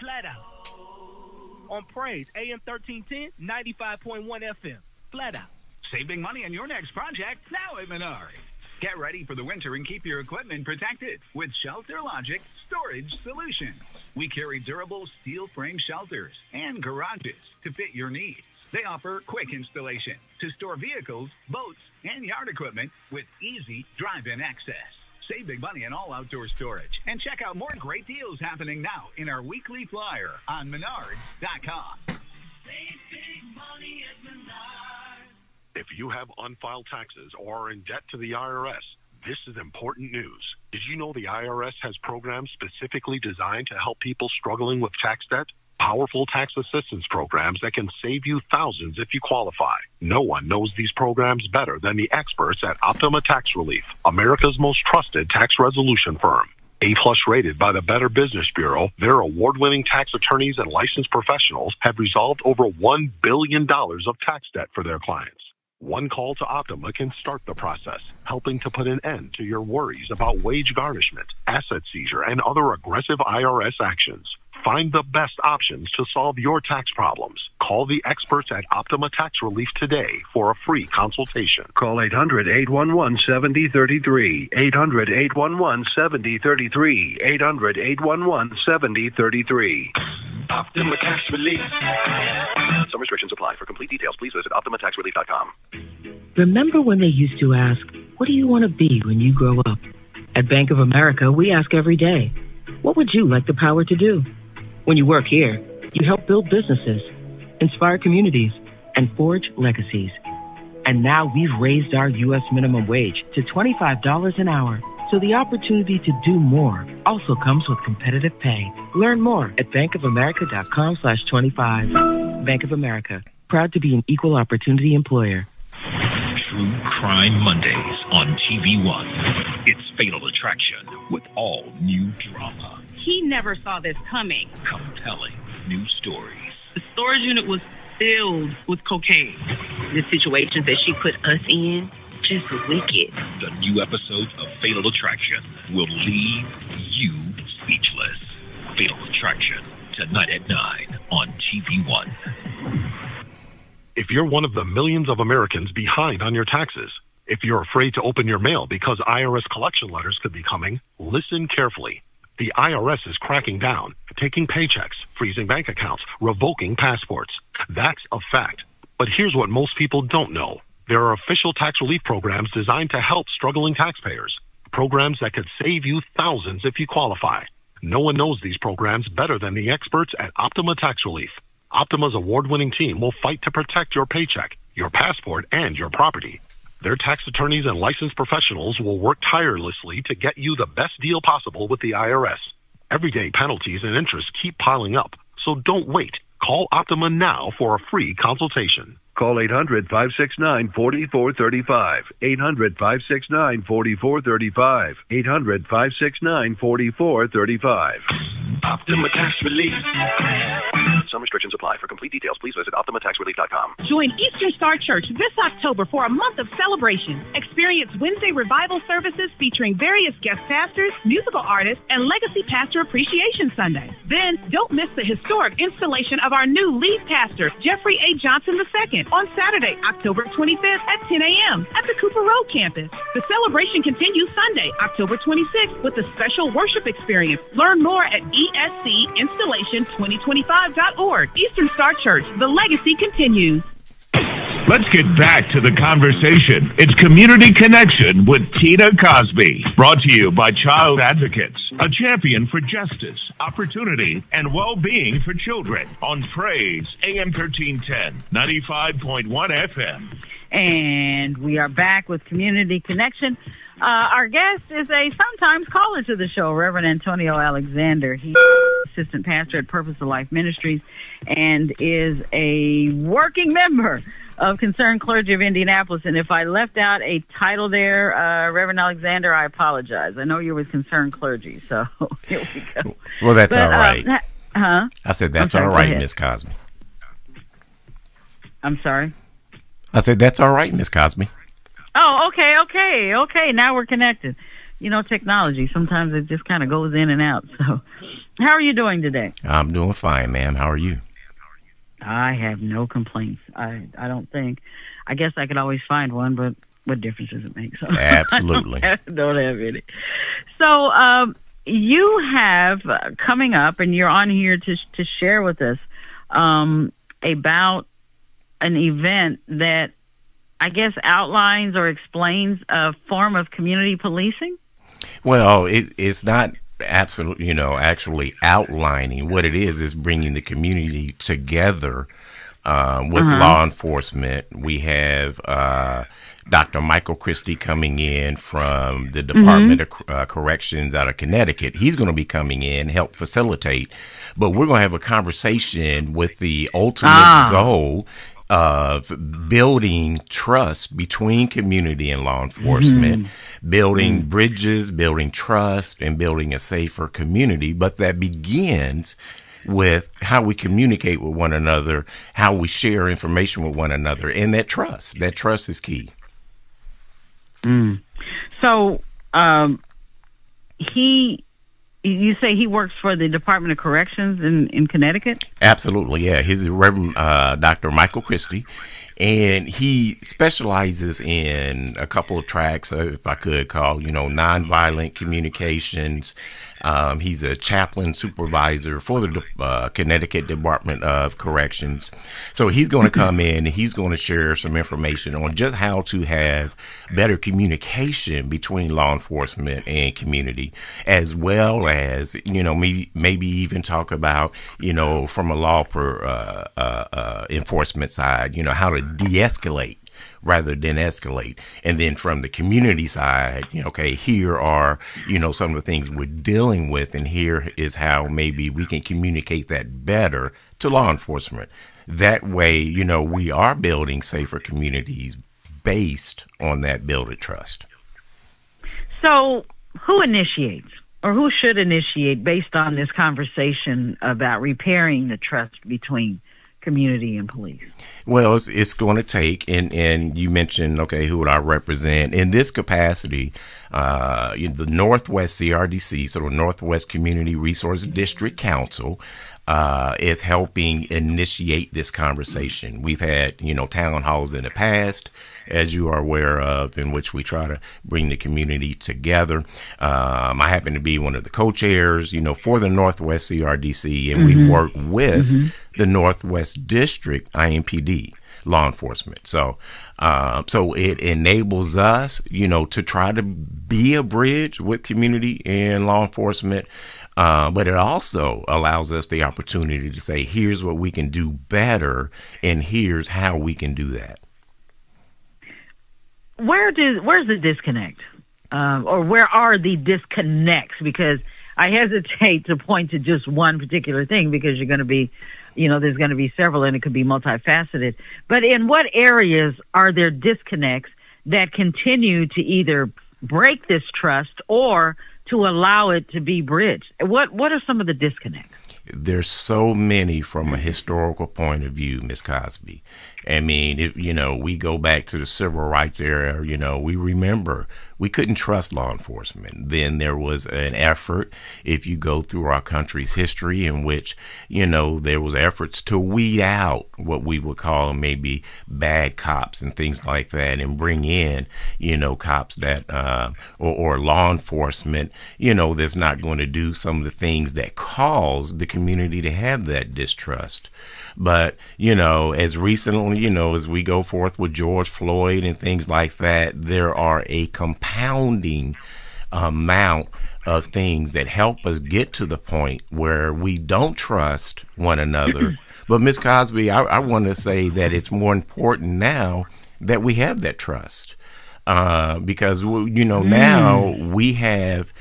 flat out. On Praise, AM 1310, 95.1 FM. Flat out. Save big money on your next project now at Menards. Get ready for the winter and keep your equipment protected with Shelter Logic Storage Solutions. We carry durable steel frame shelters and garages to fit your needs. They offer quick installation to store vehicles, boats, and yard equipment with easy drive-in access. Save big money on all outdoor storage. And check out more great deals happening now in our weekly flyer on Menards.com. Save big money at Menards. If you have unfiled taxes or are in debt to the IRS, this is important news. Did you know the IRS has programs specifically designed to help people struggling with tax debt? Powerful tax assistance programs that can save you thousands if you qualify. No one knows these programs better than the experts at Optima Tax Relief, America's most trusted tax resolution firm. A-plus rated by the Better Business Bureau, their award-winning tax attorneys and licensed professionals have resolved over $1 billion of tax debt for their clients. One call to Optima can start the process, helping to put an end to your worries about wage garnishment, asset seizure, and other aggressive IRS actions. Find the best options to solve your tax problems. Call the experts at Optima Tax Relief today for a free consultation. Call 800-811-7033. 800-811-7033. 800-811-7033. Optima Tax Relief. Some restrictions apply. For complete details, please visit OptimaTaxRelief.com. Remember when they used to ask, what do you want to be when you grow up? At Bank of America, we ask every day, what would you like the power to do? When you work here, you help build businesses, inspire communities, and forge legacies. And now we've raised our U.S. minimum wage to $25 an hour. So the opportunity to do more also comes with competitive pay. Learn more at bankofamerica.com/25. Bank of America, proud to be an equal opportunity employer. True Crime Mondays on TV One. It's Fatal Attraction with all new drama. He never saw this coming. Compelling new stories. The storage unit was filled with cocaine. The situations that she put us in, just wicked. The new episodes of Fatal Attraction will leave you speechless. Fatal Attraction, tonight at 9 on TV One. If you're one of the millions of Americans behind on your taxes, if you're afraid to open your mail because IRS collection letters could be coming, listen carefully. The IRS is cracking down, taking paychecks, freezing bank accounts, revoking passports. That's a fact. But here's what most people don't know. There are official tax relief programs designed to help struggling taxpayers. Programs that could save you thousands if you qualify. No one knows these programs better than the experts at Optima Tax Relief. Optima's award-winning team will fight to protect your paycheck, your passport, and your property. Their tax attorneys and licensed professionals will work tirelessly to get you the best deal possible with the IRS. Everyday penalties and interest keep piling up, so don't wait. Call Optima now for a free consultation. Call 800-569-4435. 800-569-4435. 800-569-4435. Optima Tax Relief. Some restrictions apply. For complete details, please visit OptimaTaxRelief.com. Join Eastern Star Church this October for a month of celebration. Experience Wednesday revival services featuring various guest pastors, musical artists, and Legacy Pastor Appreciation Sunday. Then, don't miss the historic installation of our new lead pastor, Jeffrey A. Johnson II, on Saturday, October 25th at 10 a.m. at the Cooper Road campus. The celebration continues Sunday, October 26th with a special worship experience. Learn more at ESCinstallation2025.org. Eastern Star Church, the legacy continues. Let's get back to the conversation. It's Community Connection with Tina Cosby. Brought to you by Child Advocates, a champion for justice, opportunity, and well-being for children. On Praise, AM 1310, 95.1 FM. And we are back with Community Connection. Our guest is a sometimes caller to the show, Reverend Antonio Alexander. He's assistant pastor at Purpose of Life Ministries and is a working member of Concerned Clergy of Indianapolis. And if I left out a title there, Reverend Alexander, I apologize. I know you're with Concerned Clergy, so here we go. Well, that's all right. I said, that's all right, Miss Cosby. I'm sorry? I said, that's all right, Miss Cosby. Oh, okay. Now we're connected. You know, technology, sometimes it just kind of goes in and out. So, How are you doing today? I'm doing fine, ma'am. How are you? I have no complaints. I don't think. I guess I could always find one, but what difference does it make? So Absolutely. I don't have any. So you have coming up, and you're on here to share with us about an event that I guess outlines or explains a form of community policing? Well, it's not absolutely, actually outlining. What it is bringing the community together with law enforcement. We have Dr. Michael Christie coming in from the Department of Corrections out of Connecticut. He's going to be coming in, help facilitate. But we're going to have a conversation with the ultimate goal of building trust between community and law enforcement, building bridges, building trust, and building a safer community. But that begins with how we communicate with one another, how we share information with one another, and that trust is key. So you say he works for the Department of Corrections in Connecticut? Absolutely, yeah. He's Reverend Dr. Michael Christie, and he specializes in a couple of tracks, if I could call, nonviolent communications. He's a chaplain supervisor for the Connecticut Department of Corrections. So he's going to come in and he's going to share some information on just how to have better communication between law enforcement and community, as well as, maybe even talk about, from a law enforcement side, how to de-escalate rather than escalate. And then from the community side, here are, some of the things we're dealing with, and here is how maybe we can communicate that better to law enforcement. That way, we are building safer communities based on that build of trust. So who initiates, or who should initiate, based on this conversation about repairing the trust between community and police? Well, it's going to take, and you mentioned, who would I represent in this capacity? The Northwest CRDC, so the Northwest Community Resource District Council, is helping initiate this conversation. We've had, town halls in the past, as you are aware of, in which we try to bring the community together. I happen to be one of the co-chairs, for the Northwest CRDC, and we work with the Northwest District IMPD law enforcement. So it enables us, to try to be a bridge with community and law enforcement. But it also allows us the opportunity to say, here's what we can do better, and here's how we can do that. Where's the disconnect? Or where are the disconnects? Because I hesitate to point to just one particular thing, because you're going to be, there's going to be several, and it could be multifaceted. But in what areas are there disconnects that continue to either break this trust or to allow it to be bridged? What are some of the disconnects? There's so many from a historical point of view, Ms. Cosby. I mean, if, we go back to the civil rights era, we remember we couldn't trust law enforcement. Then there was an effort, if you go through our country's history, in which, there was efforts to weed out what we would call maybe bad cops and things like that, and bring in, cops that, or law enforcement, that's not going to do some of the things that cause the community to have that distrust. But, as recently, as we go forth with George Floyd and things like that, there are a compounding amount of things that help us get to the point where we don't trust one another. But Ms. Cosby, I want to say that it's more important now that we have that trust, because, now we have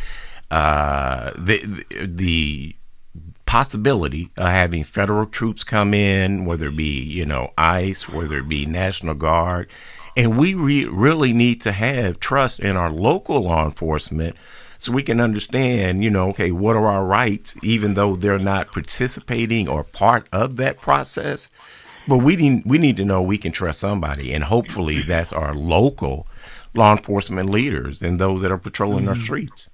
the possibility of having federal troops come in, whether it be, ICE, whether it be National Guard. And we really need to have trust in our local law enforcement so we can understand, what are our rights, even though they're not participating or part of that process. But we need to know we can trust somebody. And hopefully that's our local law enforcement leaders and those that are patrolling our streets.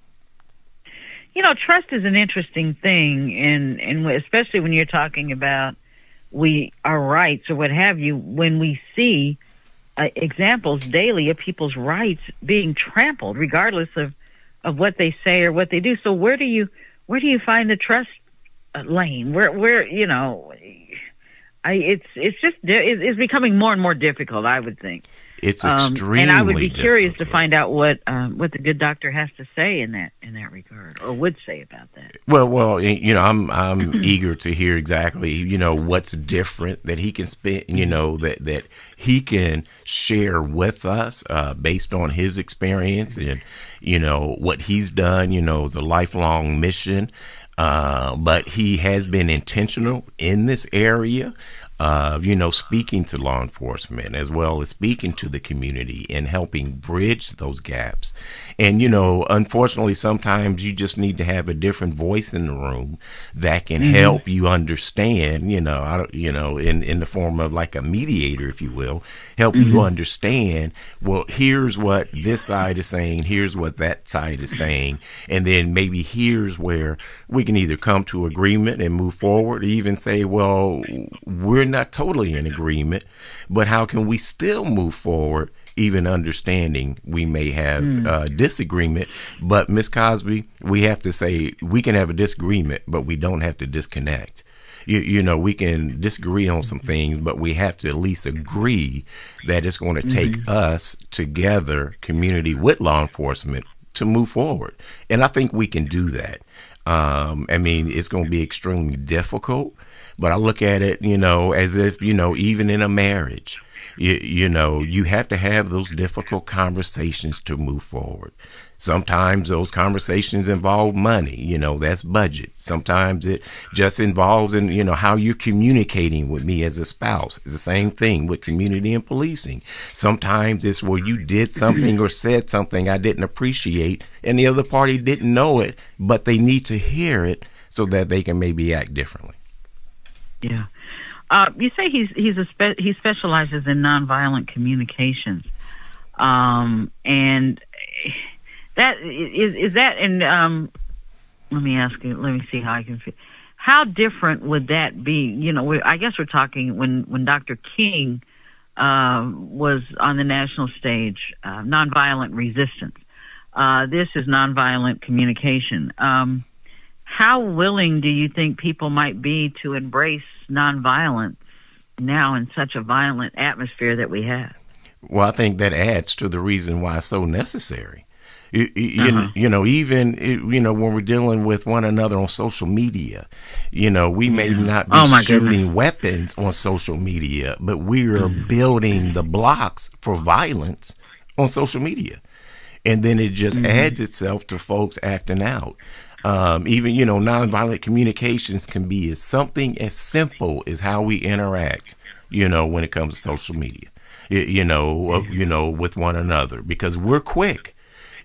trust is an interesting thing, and especially when you're talking about our rights or what have you, when we see examples daily of people's rights being trampled, regardless of what they say or what they do. So where do you find the trust lane? It's becoming more and more difficult, I would think. It's extremely and I would be curious difficult to find out what the good doctor has to say in that regard, or would say about that. Well, I'm eager to hear exactly, what's different that he can spend, that he can share with us based on his experience and, what he's done, is a lifelong mission. But he has been intentional in this area of, speaking to law enforcement as well as speaking to the community and helping bridge those gaps. And, unfortunately, sometimes you just need to have a different voice in the room that can help you understand, in the form of like a mediator, if you will, help you understand, well, here's what this side is saying, here's what that side is saying, and then maybe here's where we can either come to agreement and move forward, or even say, well, we're not totally in agreement, but how can we still move forward, even understanding we may have disagreement. But Ms. Cosby, we have to say we can have a disagreement, but we don't have to disconnect. We can disagree on some things, but we have to at least agree that it's going to take us together, community with law enforcement, to move forward. And I think we can do that. It's going to be extremely difficult, but I look at it, as if, even in a marriage, you have to have those difficult conversations to move forward. Sometimes those conversations involve money, that's budget. Sometimes it just involves in, how you're communicating with me as a spouse. It's the same thing with community and policing. Sometimes it's where you did something or said something I didn't appreciate and the other party didn't know it, but they need to hear it so that they can maybe act differently. Yeah. You say he specializes in nonviolent communications, and that is that. And let me ask you. Let me see how I can. How different would that be? I guess we're talking when Dr. King was on the national stage, nonviolent resistance. This is nonviolent communication. How willing do you think people might be to embrace nonviolence now in such a violent atmosphere that we have? Well, I think that adds to the reason why it's so necessary. Even when we're dealing with one another on social media, we may not be shooting weapons on social media, but we are building the blocks for violence on social media. And then it just adds itself to folks acting out. Even, nonviolent communications can be as something as simple as how we interact, when it comes to social media, with one another, because we're quick,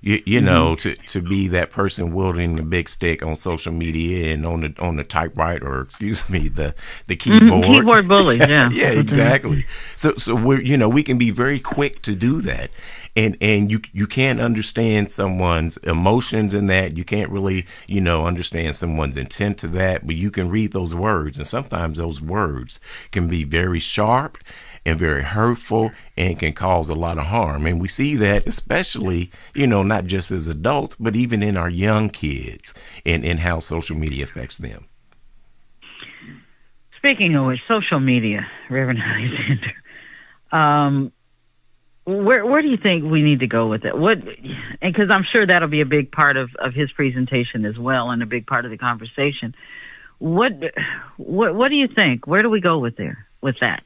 to be that person wielding a big stick on social media and on the typewriter, or the keyboard. Keyboard bullies, yeah. Yeah, exactly. So we're, we can be very quick to do that. And you can't understand someone's emotions in that. You can't really, understand someone's intent to that, but you can read those words. And sometimes those words can be very sharp and very hurtful and can cause a lot of harm. And we see that especially, not just as adults, but even in our young kids and how social media affects them. Speaking of which, social media, Reverend Alexander, where do you think we need to go with it? Because I'm sure that'll be a big part of his presentation as well, and a big part of the conversation. What do you think? Where do we go with that?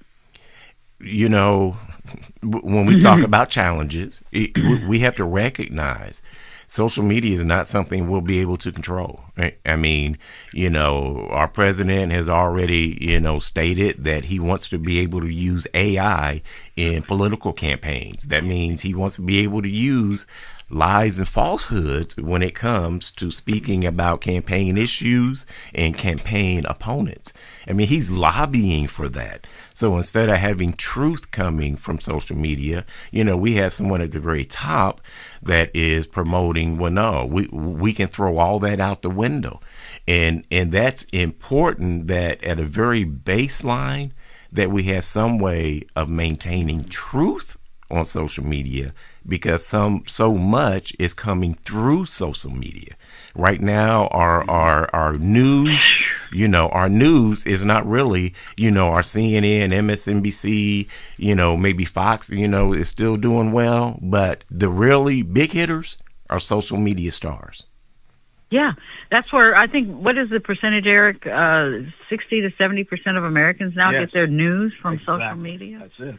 When we talk about challenges, we have to recognize social media is not something we'll be able to control. Right? Our president has already, stated that he wants to be able to use AI in political campaigns. That means he wants to be able to use lies and falsehoods when it comes to speaking about campaign issues and campaign opponents. I mean, he's lobbying for that. So instead of having truth coming from social media, we have someone at the very top that is promoting, well, no, we can throw all that out the window. And that's important, that at a very baseline that we have some way of maintaining truth on social media, because so much is coming through social media. Right now, our news, our news is not really, our CNN, MSNBC, maybe Fox, is still doing well, but the really big hitters are social media stars. Yeah, that's where I think, what is the percentage, Eric? 60 to 70% of Americans now get their news from social media. That's it.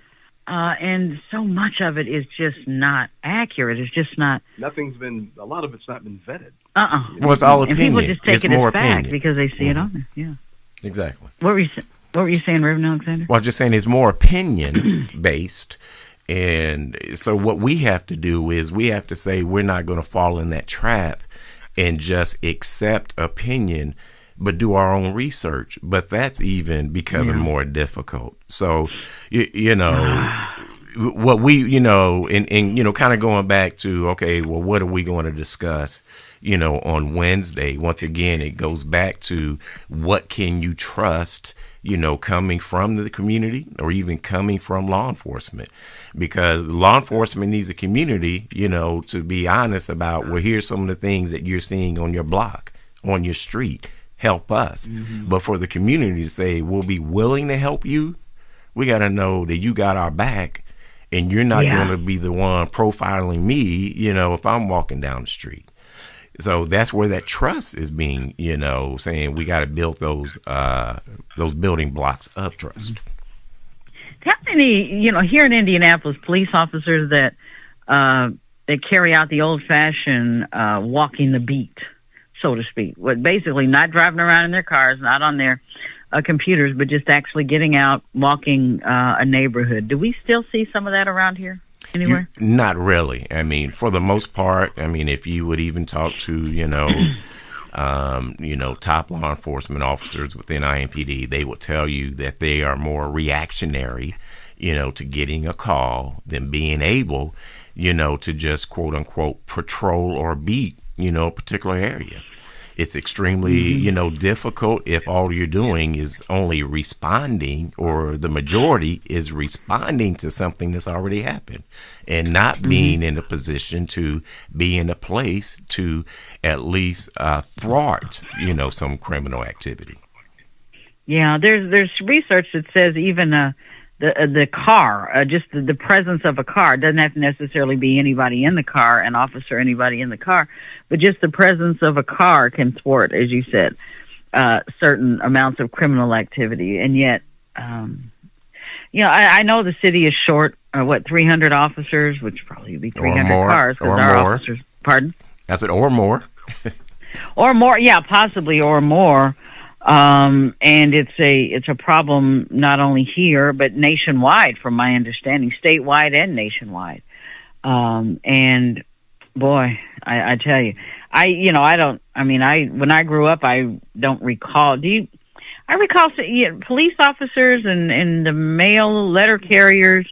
And so much of it is just not accurate. It's just not. A lot of it's not been vetted. Well, it's all opinion. And people just take it as fact because they see it on there. Yeah. Exactly. What were you saying, Reverend Alexander? Well, I'm just saying it's more opinion based. And so what we have to do is we have to say we're not going to fall in that trap and just accept opinion, but do our own research. But that's even becoming more difficult. So, what we, and kind of going back to, okay, well, what are we going to discuss, on Wednesday? Once again, it goes back to what can you trust, coming from the community or even coming from law enforcement, because law enforcement needs a community, to be honest about, well, here's some of the things that you're seeing on your block, on your street, help us. But for the community to say, we'll be willing to help you, we got to know that you got our back and you're not going to be the one profiling me, if I'm walking down the street. So that's where that trust is being, saying we got to build those building blocks of trust. How many, here in Indianapolis, police officers that carry out the old-fashioned walking the beat, so to speak, basically not driving around in their cars, not on their computers, but just actually getting out, walking a neighborhood. Do we still see some of that around here anywhere? Not really. I mean, for the most part, if you would even talk to, top law enforcement officers within IMPD, they will tell you that they are more reactionary, to getting a call than being able, to just quote unquote patrol or beat, a particular area. It's extremely, difficult if all you're doing is only responding, or the majority is responding to something that's already happened, and not being in a position to be in a place to at least thwart, some criminal activity. Yeah, there's research that says even the car, just the presence of a car, doesn't have to necessarily be anybody in the car, an officer, anybody in the car, but just the presence of a car can thwart, as you said, certain amounts of criminal activity. And yet, I know the city is short, 300 officers, which probably would be 300 cars, because our officers, pardon? I said, or more. Or more, yeah, possibly, or more. And it's a problem not only here, but nationwide, from my understanding, statewide and nationwide. And boy, I tell you, when I grew up, I don't recall. I recall police officers and the mail letter carriers,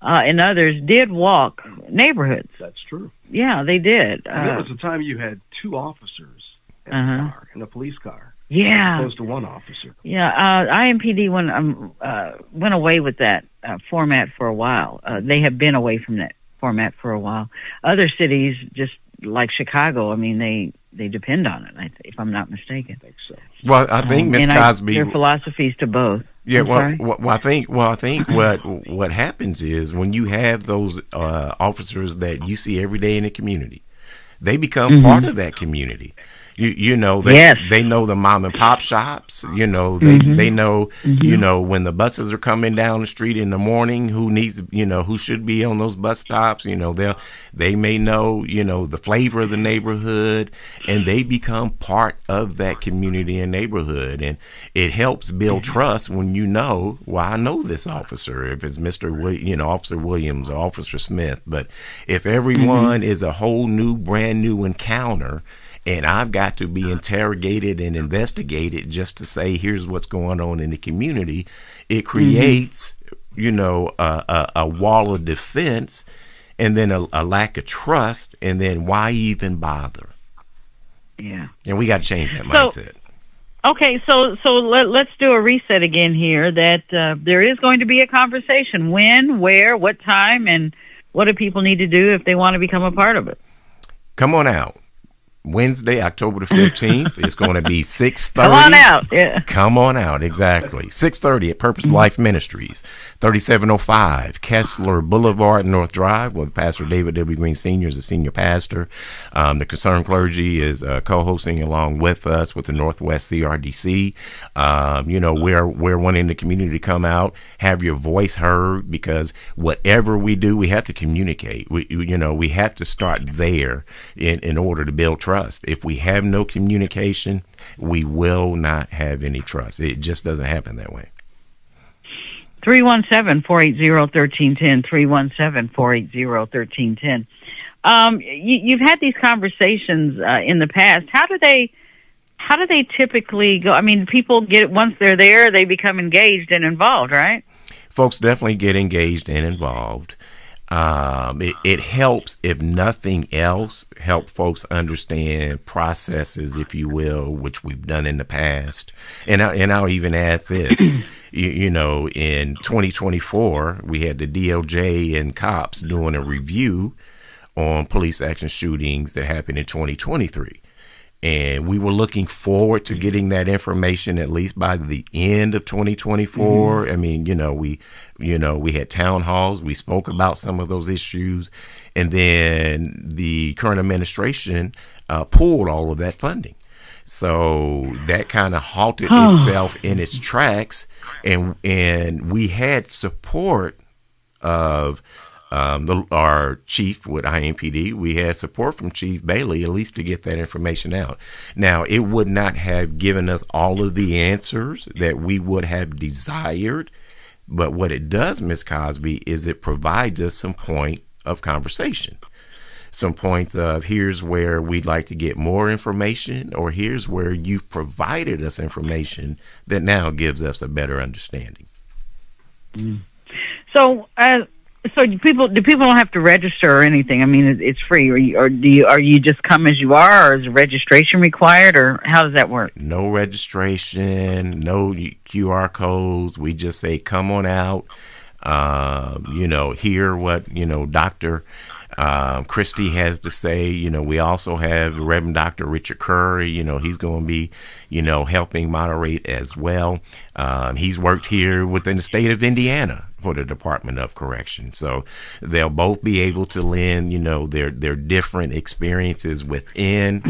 and others did walk neighborhoods. That's true. Yeah, they did. There was a time you had two officers in a car, in a police car. Yeah, as opposed to one officer. Yeah, IMPD went away with that format for a while. They have been away from that format for a while. Other cities, just like Chicago, they depend on it. If I'm not mistaken. I think so. Well, I think Ms. Cosby. Their philosophies to both. Yeah, I think what happens is when you have those officers that you see every day in the community, they become part of that community. You know, they know the mom and pop shops. You know, they know, you know, when the buses are coming down the street in the morning, who needs, you know, who should be on those bus stops. You know, they may know, you know, the flavor of the neighborhood, and they become part of that community and neighborhood. And it helps build trust when you know, well, I know this officer, if it's Officer Williams or Officer Smith. But if everyone is a whole new, brand new encounter, and I've got to be interrogated and investigated just to say, here's what's going on in the community, it creates, you know, a wall of defense, and then a lack of trust, and then why even bother? Yeah. And we got to change that mindset. Okay, so let's do a reset again here, that there is going to be a conversation. When, where, what time, and what do people need to do if they want to become a part of it? Come on out. Wednesday, October the 15th. It's going to be 6:30. Come on out. Yeah. Come on out. Exactly. 6:30 at Purpose Life Ministries, 3705 Kessler Boulevard, North Drive, with Pastor David W. Green Sr. is the senior pastor. The Concerned Clergy is co-hosting along with us with the NWCRDC. You know, we're wanting the community to come out, have your voice heard, because whatever we do, we have to communicate. We have to start there in order to build trust. If we have no communication, we will not have any trust. It just doesn't happen that way. 317-480-1310, 317-480-1310. You've had these conversations in the past. How do they typically go? I mean, people get, once they're there, they become engaged and involved, right? Folks definitely get engaged and involved. It helps, if nothing else, help folks understand processes, if you will, which we've done in the past. And I'll even add this, you know, in 2024, we had the DOJ and cops doing a review on police action shootings that happened in 2023. And we were looking forward to getting that information at least by the end of 2024. I mean, we had town halls. We spoke about some of those issues. And then the current administration pulled all of that funding. So that kind of halted itself in its tracks. And we had support of our chief with IMPD. We had support from Chief Bailey, at least to get that information out. Now, it would not have given us all of the answers that we would have desired, but what it does, Ms. Cosby, is it provides us some point of conversation, some points of, here's where we'd like to get more information, or here's where you've provided us information that now gives us a better understanding. So do people don't have to register or anything? I mean, it's free, or are you just come as you are, or is registration required, or how does that work? No registration, no QR codes. We just say, come on out. Hear what Dr. Christie has to say. We also have Reverend Dr. Richard Curry. He's going to be helping moderate as well. He's worked here within the state of Indiana for the Department of Correction, so they'll both be able to lend their different experiences within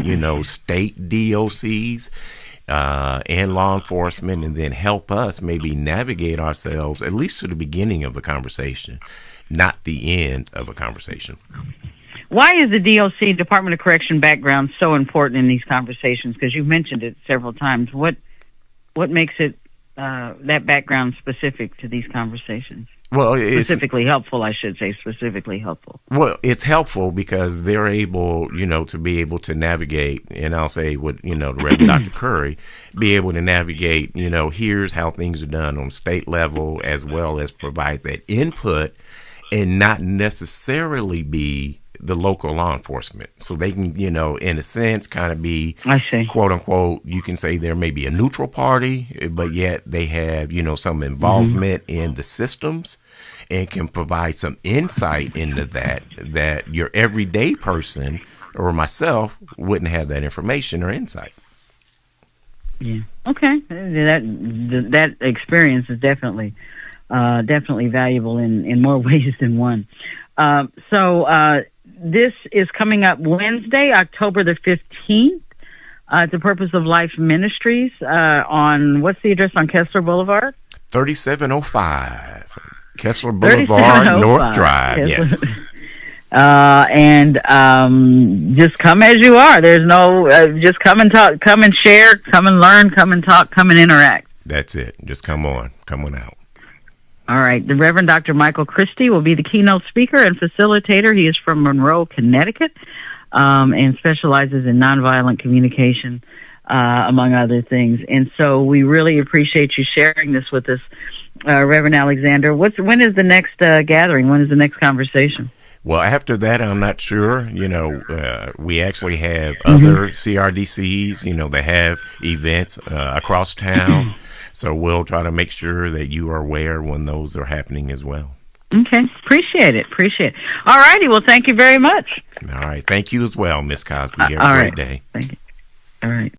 state DOCs and law enforcement, and then help us maybe navigate ourselves at least to the beginning of a conversation, not the end of a conversation. Why is the DOC, Department of Correction, background so important in these conversations? Because you've mentioned it several times. What makes it that background specific to these conversations? Well, specifically helpful, I should say, specifically helpful. Well, it's helpful because they're able, to be able to navigate, and I'll say with, the Reverend Dr. Curry, be able to navigate, here's how things are done on state level, as well as provide that input and not necessarily be the local law enforcement. So they can, in a sense, kind of be, quote unquote, you can say there may be a neutral party, but yet they have, some involvement in the systems and can provide some insight into that your everyday person or myself wouldn't have that information or insight. Yeah. Okay. That experience is definitely valuable in more ways than one. So this is coming up Wednesday, October the 15th. It's the Purpose of Life Ministries on, what's the address on Kessler Boulevard? 3705 Kessler Boulevard, North Drive. Yes. And just come as you are. There's no, just come and talk, come and share, come and learn, come and talk, come and interact. That's it. Just come on out. All right. The Reverend Dr. Michael Christie will be the keynote speaker and facilitator. He is from Monroe, Connecticut, and specializes in nonviolent communication, among other things. And so we really appreciate you sharing this with us, Reverend Alexander. When is the next gathering? When is the next conversation? Well, after that, I'm not sure. We actually have other CRDCs, they have events across town. So we'll try to make sure that you are aware when those are happening as well. Okay. Appreciate it. All righty. Well, thank you very much. All right. Thank you as well, Miss Cosby. Have a great day. Thank you. All right.